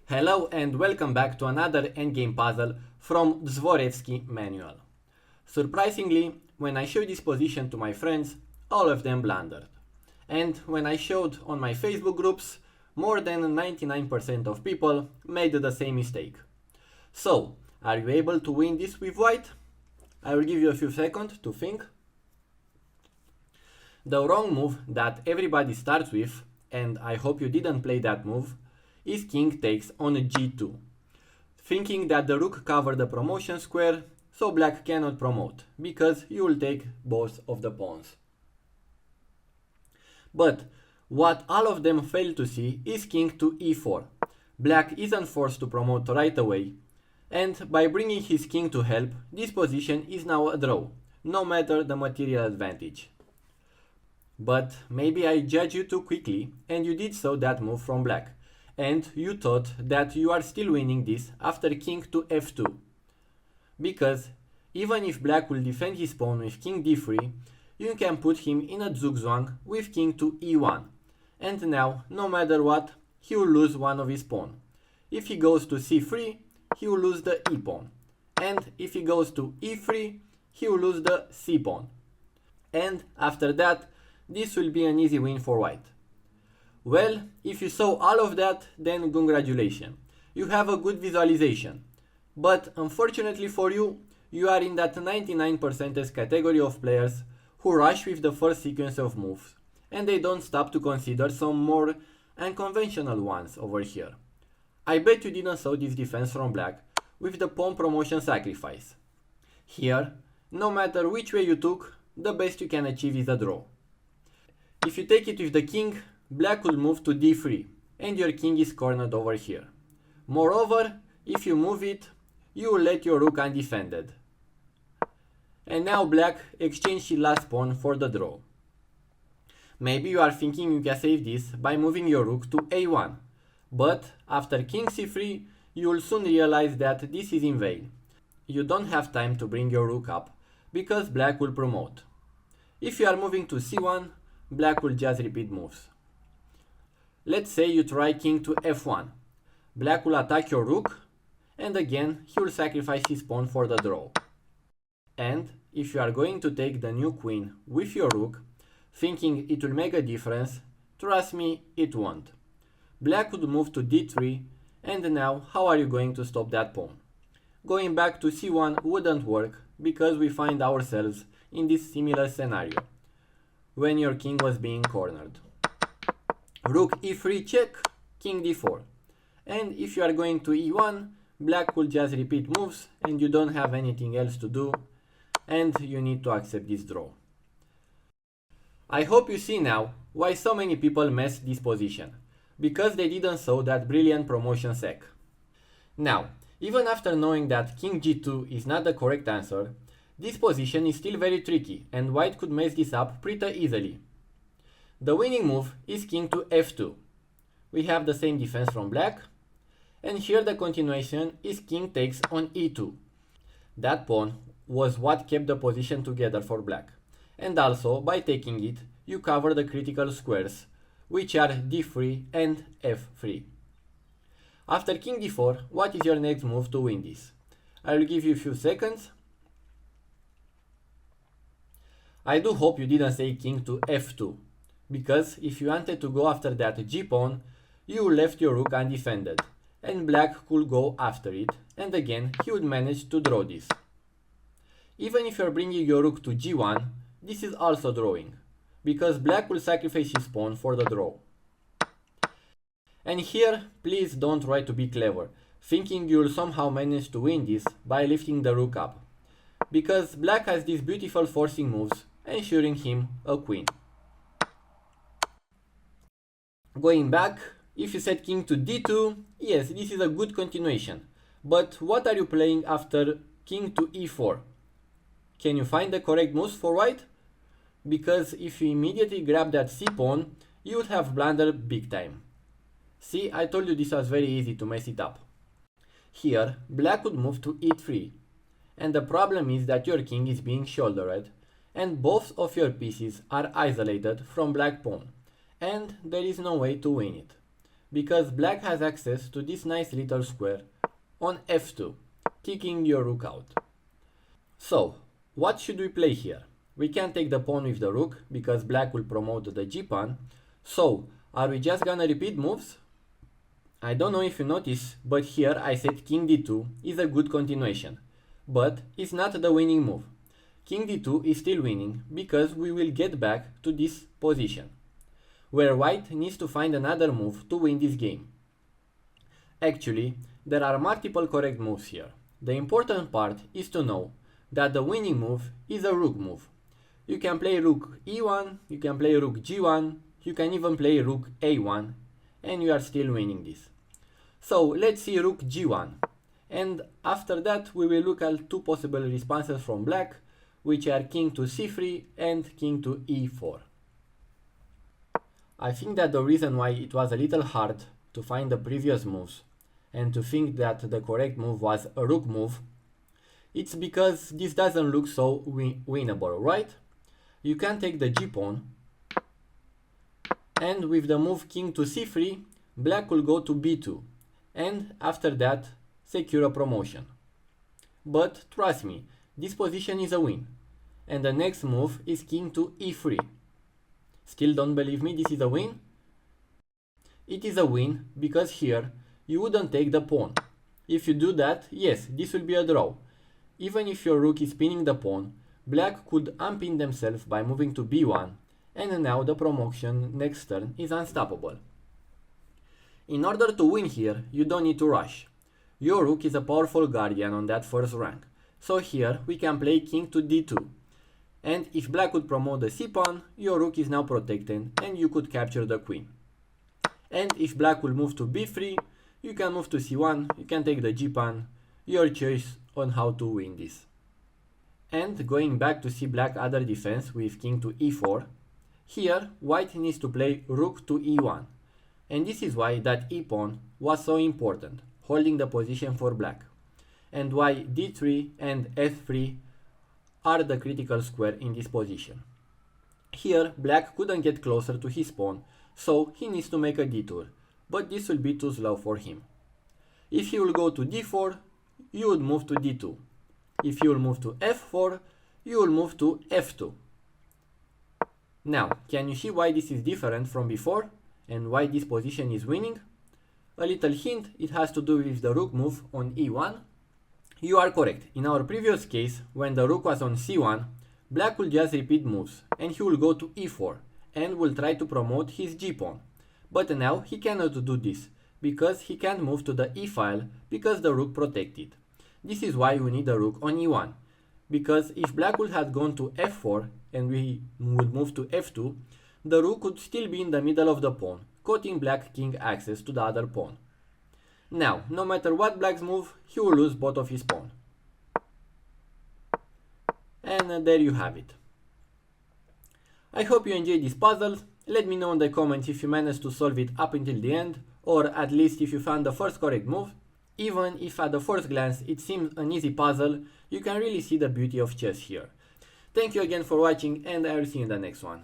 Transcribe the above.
Hello and welcome back to another endgame puzzle from Dvoretsky manual. Surprisingly, when I showed this position to my friends, all of them blundered. And when I showed on my Facebook groups, more than 99% of people made the same mistake. So, are you able to win this with white? I will give you a few seconds to think. The wrong move that everybody starts with, and I hope you didn't play that move, is king takes on g2, thinking that the rook covered the promotion square, so black cannot promote, because you will take both of the pawns. But what all of them fail to see is king to e4. Black isn't forced to promote right away, and by bringing his king to help, this position is now a draw, no matter the material advantage. But maybe I judged you too quickly, and you did so that move from black, and you thought that you are still winning this after king to f2. Because even if black will defend his pawn with king d3, you can put him in a zugzwang with king to e1, and now, no matter what, he will lose one of his pawn. If he goes to c3, he will lose the e pawn, and if he goes to e3, he will lose the c pawn. And after that, this will be an easy win for white. Well, if you saw all of that, then congratulations. You have a good visualization. But unfortunately for you, you are in that 99% category of players who rush with the first sequence of moves, and they don't stop to consider some more unconventional ones over here. I bet you didn't saw this defense from black with the pawn promotion sacrifice. Here, no matter which way you took, the best you can achieve is a draw. If you take it with the king, black will move to d3, and your king is cornered over here. Moreover, if you move it, you will let your rook undefended. And now black exchanged his last pawn for the draw. Maybe you are thinking you can save this by moving your rook to a1, but after king c3, you will soon realize that this is in vain. You don't have time to bring your rook up, because black will promote. If you are moving to c1, black will just repeat moves. Let's say you try king to f1. Black will attack your rook, and again he will sacrifice his pawn for the draw. And if you are going to take the new queen with your rook, thinking it will make a difference, trust me, it won't. Black would move to d3, and now how are you going to stop that pawn? Going back to c1 wouldn't work, because we find ourselves in this similar scenario, when your king was being cornered. Rook e3 check, king d4. And if you are going to e1, black will just repeat moves and you don't have anything else to do, and you need to accept this draw. I hope you see now why so many people messed this position, because they didn't saw that brilliant promotion sec. Now, even after knowing that king g2 is not the correct answer, this position is still very tricky and white could mess this up pretty easily. The winning move is king to f2. We have the same defense from black, and here the continuation is king takes on e2. That pawn was what kept the position together for black, and also by taking it you cover the critical squares, which are d3 and f3. After king d4, what is your next move to win this? I will give you a few seconds. I do hope you didn't say king to f2, because if you wanted to go after that g-pawn, you left your rook undefended, and black could go after it, and again he would manage to draw this. Even if you're bringing your rook to g1, this is also drawing, because black will sacrifice his pawn for the draw. And here, please don't try to be clever, thinking you'll somehow manage to win this by lifting the rook up, because black has these beautiful forcing moves, ensuring him a queen. Going back, if you set king to d2, yes, this is a good continuation. But what are you playing after king to e4? Can you find the correct moves for white? Because if you immediately grab that c pawn, you would have blundered big time. See, I told you this was very easy to mess it up. Here, black would move to e3. And the problem is that your king is being shouldered, and both of your pieces are isolated from black pawn, and there is no way to win it. because black has access to this nice little square on f2, kicking your rook out. So, what should we play here? We can't take the pawn with the rook because black will promote the g-pawn. So, are we just gonna repeat moves? I don't know if you notice, but here I said king d2 is a good continuation, but it's not the winning move. King d2 is still winning because we will get back to this position, where white needs to find another move to win this game. Actually, there are multiple correct moves here. The important part is to know that the winning move is a rook move. You can play rook e1, you can play rook g1, you can even play rook a1, and you are still winning this. So let's see rook g1, and after that we will look at two possible responses from black, which are king to c3 and king to e4. I think that the reason why it was a little hard to find the previous moves and to think that the correct move was a rook move, it's because this doesn't look so winnable, right? You can take the g-pawn, and with the move king to c3, black will go to b2, and after that secure a promotion. But trust me, this position is a win, and the next move is king to e3. Still don't believe me this is a win? It is a win because here you wouldn't take the pawn. If you do that, yes, this will be a draw. Even if your rook is pinning the pawn, black could unpin themselves by moving to b1, and now the promotion next turn is unstoppable. In order to win here, you don't need to rush. Your rook is a powerful guardian on that first rank, so here we can play king to d2. And if black would promote the c-pawn, your rook is now protected and you could capture the queen. And if black will move to b3, you can move to c1, you can take the g-pawn, your choice on how to win this. And going back to see black other defense with king to e4, here white needs to play rook to e1. And this is why that e-pawn was so important, holding the position for black. And why d3 and f3 are the critical square in this position. Here black couldn't get closer to his pawn, so he needs to make a detour, but this will be too slow for him. If he will go to d4, you would move to d2. If you will move to f4, you will move to f2. Now, can you see why this is different from before and why this position is winning? A little hint, it has to do with the rook move on e1. You are correct. In our previous case, when the rook was on c1, black will just repeat moves and he will go to e4 and will try to promote his g-pawn. But now he cannot do this because he can't move to the e-file because the rook protected. This is why we need a rook on e1, because if black would have gone to f4 and we would move to f2, the rook would still be in the middle of the pawn, cutting black king access to the other pawn. Now, no matter what black's move, he will lose both of his pawn. And there you have it. I hope you enjoyed this puzzle. Let me know in the comments if you managed to solve it up until the end, or at least if you found the first correct move. Even if at the first glance it seems an easy puzzle, you can really see the beauty of chess here. Thank you again for watching, and I will see you in the next one.